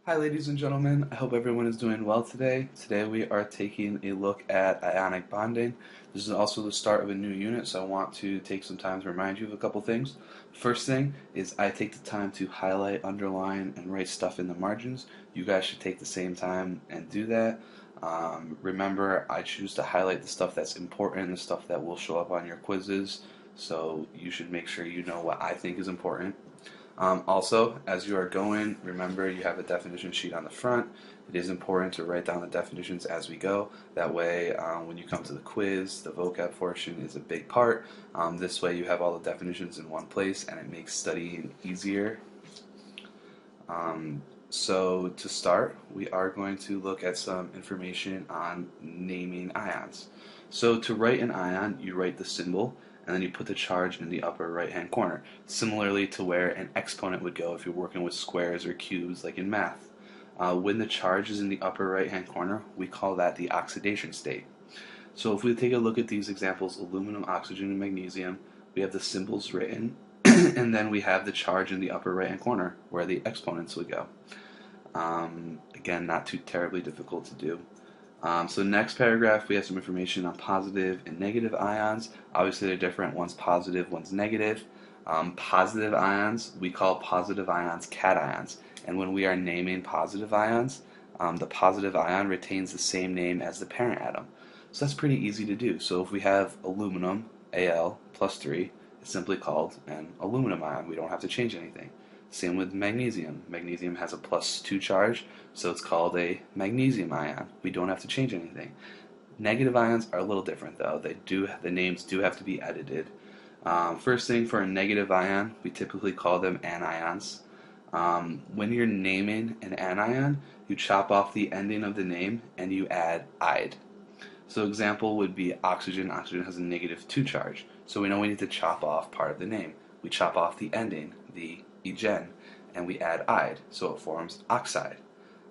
Hi ladies and gentlemen, I hope everyone is doing well today. Today we are taking a look at ionic bonding. This is also the start of a new unit, so I want to take some time to remind you of a couple things. First thing is I take the time to highlight, underline, and write stuff in the margins. You guys should take the same time and do that. Remember, I choose to highlight the stuff that's important, the stuff that will show up on your quizzes, so you should make sure you know what I think is important. Also, as you are going, remember you have a definition sheet on the front. It is important to write down the definitions as we go. That way, when you come to the quiz, the vocab portion is a big part. This way, you have all the definitions in one place and it makes studying easier. So, to start, we are going to look at some information on naming ions. So, to write an ion, you write the symbol and then you put the charge in the upper right hand corner, similarly to where an exponent would go if you're working with squares or cubes like in math. When the charge is in the upper right hand corner, we call that the oxidation state. So if we take a look at these examples, aluminum, oxygen, and magnesium, we have the symbols written, and then we have the charge in the upper right hand corner where the exponents would go. Again, not too terribly difficult to do. So next paragraph, we have some information on positive and negative ions. Obviously, they're different. One's positive, one's negative. Positive ions, we call positive ions cations. And when we are naming positive ions, the positive ion retains the same name as the parent atom. So that's pretty easy to do. So if we have aluminum, Al, plus 3, it's simply called an aluminum ion. We don't have to change anything. Same with magnesium. Magnesium has a plus 2 charge, so it's called a magnesium ion. We don't have to change anything. Negative ions are a little different though. The names do have to be edited. First thing for a negative ion, we typically call them anions. When you're naming an anion, you chop off the ending of the name and you add "ide." So example would be oxygen. Oxygen has a negative 2 charge, so we know we need to chop off part of the name. We chop off the ending, the "-gen", and we add "ide", so it forms oxide.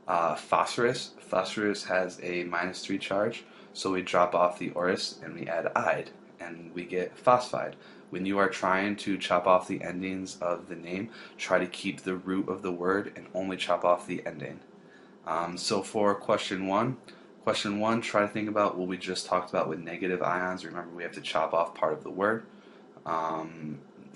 Phosphorus has a -3 charge, so we drop off the "-ous" and we add "ide", and we get phosphide. When you are trying to chop off the endings of the name, try to keep the root of the word and only chop off the ending. So for question one, try to think about what we just talked about with negative ions. Remember, we have to chop off part of the word.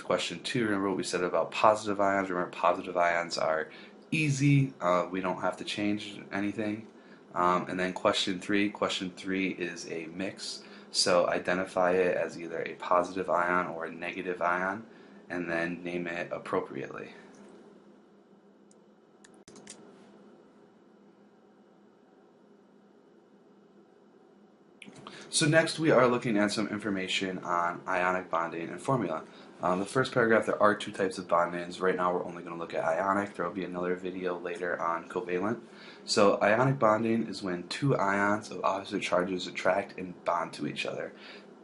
Question two, remember what we said about positive ions. Remember, positive ions are easy. We don't have to change anything. And then question three is a mix. So identify it as either a positive ion or a negative ion, and then name it appropriately. So next we are looking at some information on ionic bonding and formula. The first paragraph, there are two types of bondings. Right now we're only going to look at ionic. There will be another video later on covalent. So ionic bonding is when two ions of opposite charges attract and bond to each other.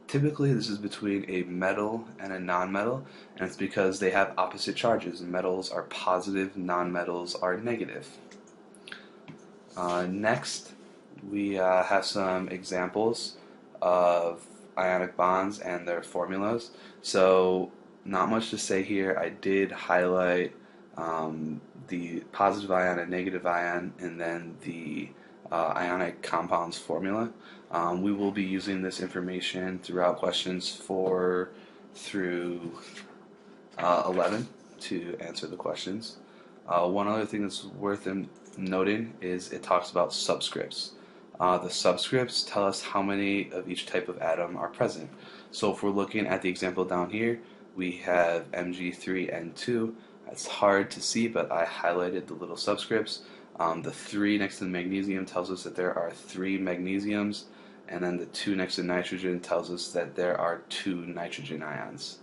Typically this is between a metal and a nonmetal, and it's because they have opposite charges. Metals are positive, nonmetals are negative. Next we have some examples of ionic bonds and their formulas. So not much to say here. I did highlight the positive ion and negative ion, and then the ionic compounds formula. We will be using this information throughout questions 4 through 11 to answer the questions. One other thing that's worth noting is it talks about subscripts. The subscripts tell us how many of each type of atom are present. So if we're looking at the example down here, we have Mg3N2. It's hard to see, but I highlighted the little subscripts. The 3 next to the magnesium tells us that there are 3 magnesiums, and then the 2 next to nitrogen tells us that there are 2 nitrogen ions.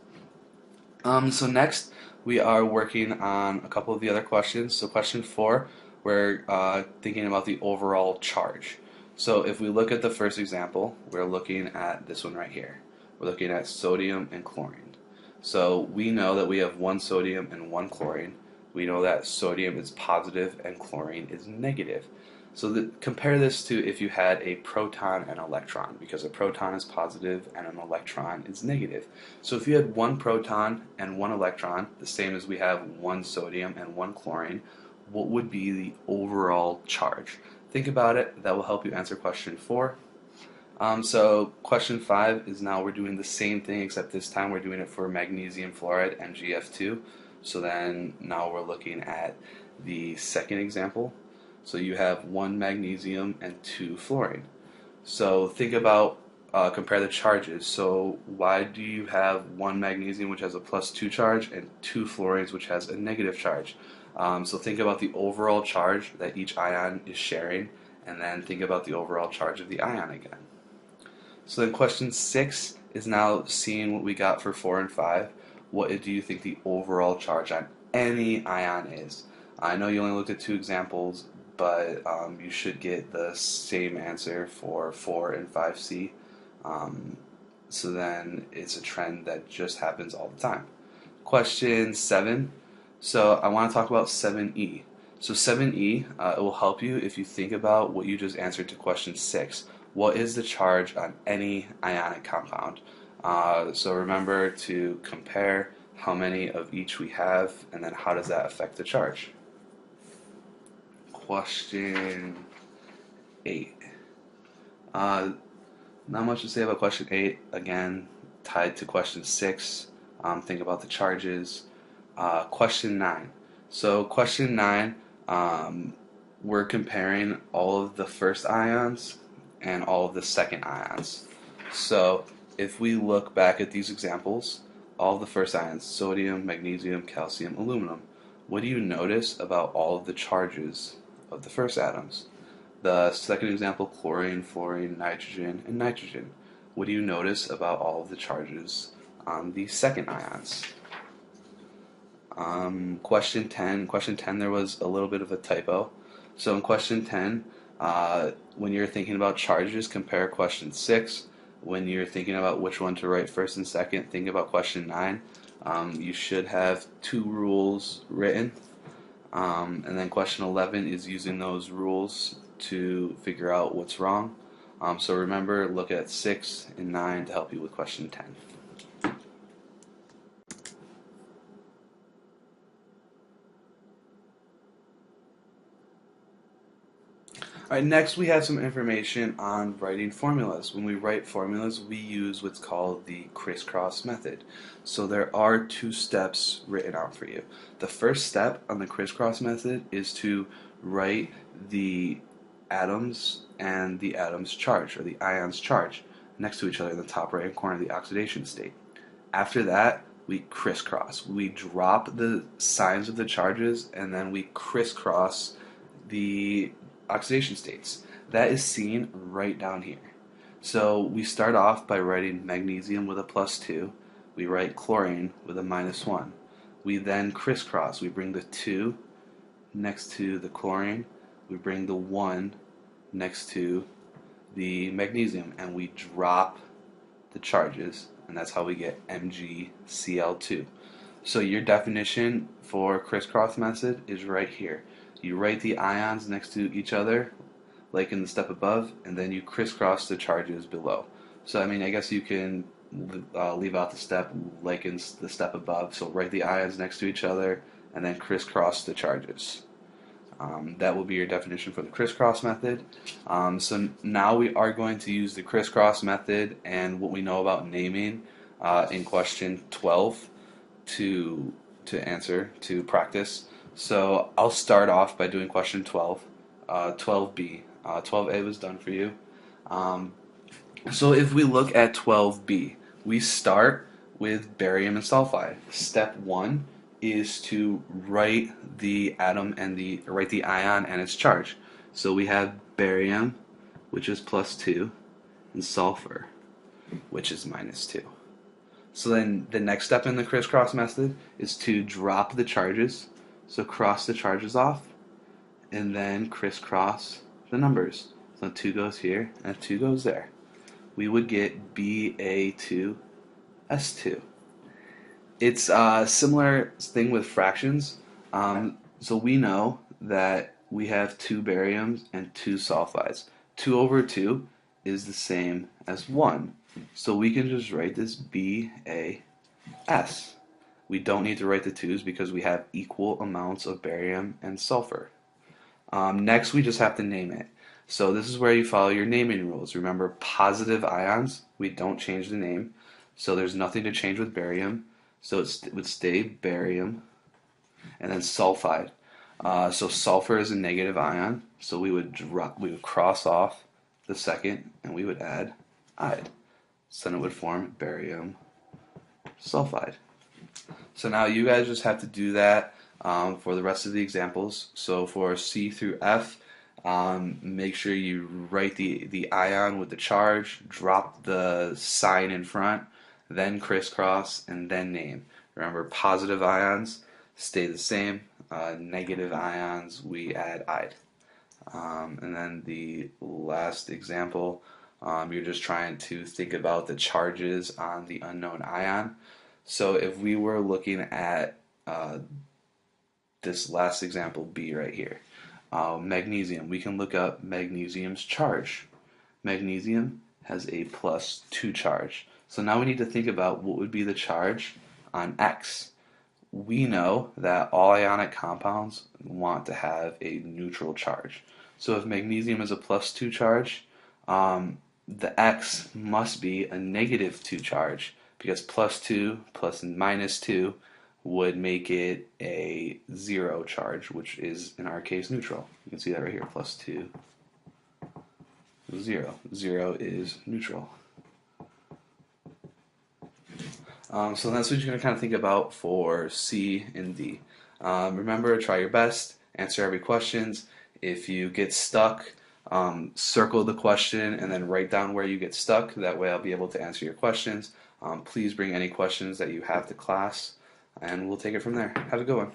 So next, we are working on a couple of the other questions. So question 4, we're thinking about the overall charge. So if we look at the first example, we're looking at this one right here. We're looking at sodium and chlorine. So we know that we have 1 sodium and 1 chlorine. We know that sodium is positive and chlorine is negative. So compare this to if you had a proton and electron, because a proton is positive and an electron is negative. So if you had 1 proton and 1 electron, the same as we have 1 sodium and 1 chlorine, what would be the overall charge? Think about it. That will help you answer question 4. So question 5 is now we're doing the same thing, except this time we're doing it for magnesium fluoride, MgF2. So then now we're looking at the second example. So you have 1 magnesium and 2 fluorine. So think about, compare the charges. So why do you have 1 magnesium which has a +2 charge and 2 fluorines which has a negative charge? So think about the overall charge that each ion is sharing, and then think about the overall charge of the ion again. So then question 6 is now seeing what we got for 4 and 5. What do you think the overall charge on any ion is? I know you only looked at 2 examples, but you should get the same answer for 4 and 5C. So then it's a trend that just happens all the time. Question 7. So I want to talk about 7E. So 7E, it will help you if you think about what you just answered to question 6. What is the charge on any ionic compound? So remember to compare how many of each we have, and then how does that affect the charge? Question 8. Not much to say about question 8. Again, tied to question 6. Think about the charges. Question 9. So question 9, we're comparing all of the first ions and all of the second ions. So if we look back at these examples, all of the first ions, sodium, magnesium, calcium, aluminum, what do you notice about all of the charges of the first atoms? The second example, chlorine, fluorine, nitrogen, and nitrogen. What do you notice about all of the charges on the second ions? Question 10. Question 10, there was a little bit of a typo. So in question 10, when you're thinking about charges, compare question 6. When you're thinking about which one to write first and second, think about question 9. You should have 2 rules written. And then question 11 is using those rules to figure out what's wrong. So remember, look at 6 and 9 to help you with question 10. Alright, next we have some information on writing formulas. When we write formulas, we use what's called the crisscross method. So there are 2 steps written out for you. The first step on the crisscross method is to write the atoms and the atom's charge, or the ion's charge, next to each other in the top right hand corner of the oxidation state. After that, we crisscross. We drop the signs of the charges, and then we crisscross the oxidation states. That is seen right down here. So we start off by writing magnesium with a +2. We write chlorine with a -1. We then crisscross. We bring the 2 next to the chlorine. We bring the 1 next to the magnesium, and we drop the charges, and that's how we get MgCl2. So your definition for crisscross method is right here. You write the ions next to each other, like in the step above, and then you crisscross the charges below. So, I mean, I guess you can leave out the step like in the step above. So write the ions next to each other, and then crisscross the charges. That will be your definition for the crisscross method. So now we are going to use the crisscross method and what we know about naming in question 12 to answer, to practice. So I'll start off by doing question 12, 12B. 12A was done for you. So if we look at 12B, we start with barium and sulfide. Step 1 is to write the atom and write the ion and its charge. So we have barium, which is +2, and sulfur, which is -2. So then the next step in the crisscross method is to drop the charges. So cross the charges off, and then crisscross the numbers. So 2 goes here, and 2 goes there. We would get Ba2S2. It's a similar thing with fractions. So we know that we have 2 bariums and 2 sulfides. 2 over 2 is the same as 1. So we can just write this BAS. We don't need to write the 2's because we have equal amounts of barium and sulfur. Next, we just have to name it. So this is where you follow your naming rules. Remember, positive ions, we don't change the name. So there's nothing to change with barium. So it would stay barium. And then sulfide. So sulfur is a negative ion. So we would cross off the second, and we would add ide. So then it would form barium sulfide. So now you guys just have to do that for the rest of the examples. So for C through F, make sure you write the ion with the charge, drop the sign in front, then crisscross, and then name. Remember, positive ions stay the same. Negative ions, we add ide. And then the last example, you're just trying to think about the charges on the unknown ion. So if we were looking at this last example B right here, magnesium, we can look up magnesium's charge. Magnesium has a +2 charge. So now we need to think about what would be the charge on X. We know that all ionic compounds want to have a neutral charge. So if magnesium is a +2 charge, the X must be a -2 charge, because +2 plus -2 would make it a 0 charge, which is in our case neutral. You can see that right here, +2, 0. 0 is neutral. So that's what you're going to kind of think about for C and D. Remember, try your best, answer every question. If you get stuck, circle the question and then write down where you get stuck. That way I'll be able to answer your questions. Please bring any questions that you have to class, and we'll take it from there. Have a good one.